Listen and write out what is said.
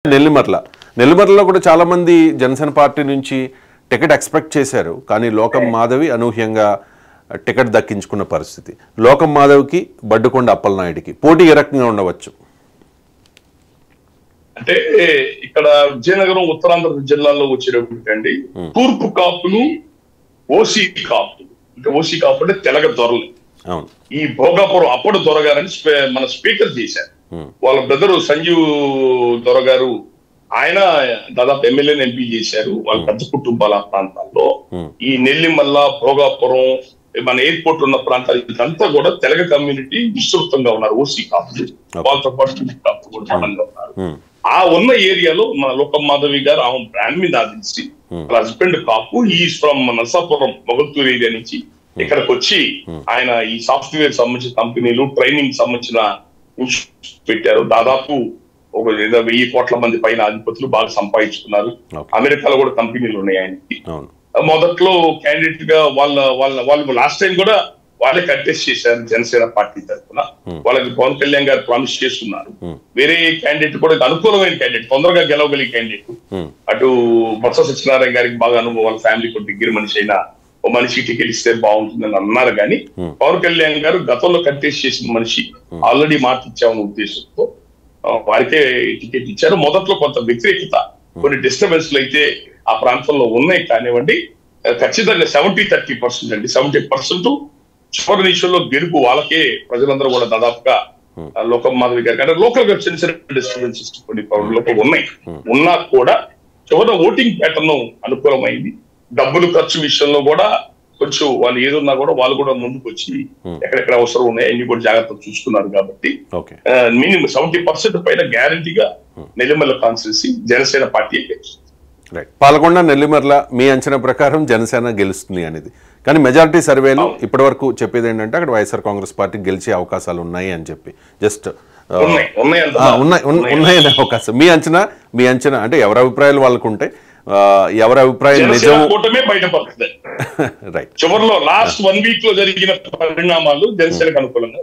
నెల్లిమర్లలో కూడా చాలా మంది జనసేన పార్టీ నుంచి టికెట్ ఎక్స్పెక్ట్ చేశారు. కానీ లోకం మాధవి అనూహ్యంగా టికెట్ దక్కించుకున్న పరిస్థితి. లోకం మాధవ్కి బడ్డుకొండ అప్పలనాయుడికి పోటీ ఏ రకంగా ఉండవచ్చు? అంటే ఇక్కడ విజయనగరం ఉత్తరాంధ్ర జిల్లాలో వచ్చేటప్పటికండి తూర్పు కాపులు ఓసీ కాపులు అంటే ఓసీ కాపు అంటే తెలగ దొరలు. ఈ భోగాపురం అప్పుడు దొరగారని మన స్పీకర్ చేశారు. వాళ్ళ బ్రదరు సంజీవ్ దొరగారు ఆయన దాదాపు ఎమ్మెల్యేని ఎంపీ చేశారు. వాళ్ళ పెద్ద కుటుంబాల ప్రాంతాల్లో ఈ నెల్లిమల్ల భోగాపురం మన ఎయిర్పోర్ట్ ఉన్న ప్రాంతాలు ఇదంతా కూడా తెలగ కమ్యూనిటీ విస్తృతంగా ఉన్నారు. ఓసీ కాపులు వాళ్ళతో పాటు కాపులు కూడా బలంగా ఉన్నారు. ఆ ఉన్న ఏరియాలో మన లోకం మాధవి గారు ఆమె బ్రాండ్ మీద ఆదించి వాళ్ళ హస్బెండ్ కాపు ఈ ఫ్రమ్ నర్సాపురం మొగల్తూరు ఏరియా నుంచి ఇక్కడికి వచ్చి ఆయన ఈ సాఫ్ట్వేర్ సంబంధించిన కంపెనీలు ట్రైనింగ్ సంబంధించిన పెట్టారు. దాదాపు ఒక 1000 కోట్ల మంది పైన అధిపతులు బాగా సంపాదించుకున్నారు. అమెరికాలో కూడా కంపెనీలు ఉన్నాయి ఆయనకి. మొదట్లో క్యాండిడేట్ గా వాళ్ళు లాస్ట్ టైం కూడా వాళ్ళే కంటెస్ట్ చేశారు జనసేన పార్టీ తరఫున. వాళ్ళకి పవన్ కళ్యాణ్ గారు ప్రామిస్ చేస్తున్నారు. వేరే క్యాండిడేట్ కూడా అనుకూలమైన క్యాండిడేట్, తొందరగా గెలవగలిగే క్యాండిడేట్, అటు బొత్స సత్యనారాయణ గారికి బాగా అనుభవం, వాళ్ళ ఫ్యామిలీ కొద్ది దగ్గర మనిషి అయినా ఓ మనిషి టికెట్ ఇస్తే బాగుంటుందని అన్నారు. కానీ పవన్ కళ్యాణ్ గారు గతంలో కంటెస్ట్ చేసిన మనిషి, ఆల్రెడీ మాట ఇచ్చామన్న ఉద్దేశంతో వారికే టికెట్ ఇచ్చారు. మొదట్లో కొంత వ్యతిరేకత, కొన్ని డిస్టర్బెన్స్ అయితే ఆ ప్రాంతంలో ఉన్నాయి. కానివ్వండి, ఖచ్చితంగా 70-30% అండి. 70% చివరి నిమిషంలో గెలుపు వాళ్ళకే. ప్రజలందరూ కూడా దాదాపుగా లోకం మాధవి గారికి అంటే లోకల్ గా చిన్న చిన్న డిస్టర్బెన్సెస్ కొన్ని లోకల్ ఉన్నాయి. ఉన్నా కూడా చివరి ఓటింగ్ ప్యాటర్న్ అనుకూలమైంది. డబ్బులు ఖర్చు విషయంలో కూడా కొంచెం వాళ్ళు ఏదున్నా కూడా వాళ్ళు కూడా ముందుకు వచ్చి ఎక్కడెక్కడ అవసరం ఉన్నాయి అన్ని కూడా జాగ్రత్తలు చూసుకున్నారు. కాబట్టి మినిమం 70% పైన గ్యారంటీగా నెల్లిమర్ల కాన్స్టిట్యున్సీ జనసేన పార్టీ. పాలకొండ నెల్లిమర్ల మీ అంచనా ప్రకారం జనసేన గెలుస్తుంది అనేది. కానీ మెజారిటీ సర్వేలు ఇప్పటి వరకు చెప్పేది ఏంటంటే అక్కడ వైఎస్ఆర్ కాంగ్రెస్ పార్టీ గెలిచే అవకాశాలు ఉన్నాయి అని చెప్పి జస్ట్ ఉన్నాయనే అవకాశం. మీ అంచనా అంటే ఎవరి అభిప్రాయాలు వాళ్ళకు ఉంటాయి. ఎవరి అభిప్రాయం నిజం బయటపడుతుంది. చివరిలో లాస్ట్ 1 వీక్ లో జరిగిన పరిణామాలు జనసేనకు అనుకూలంగా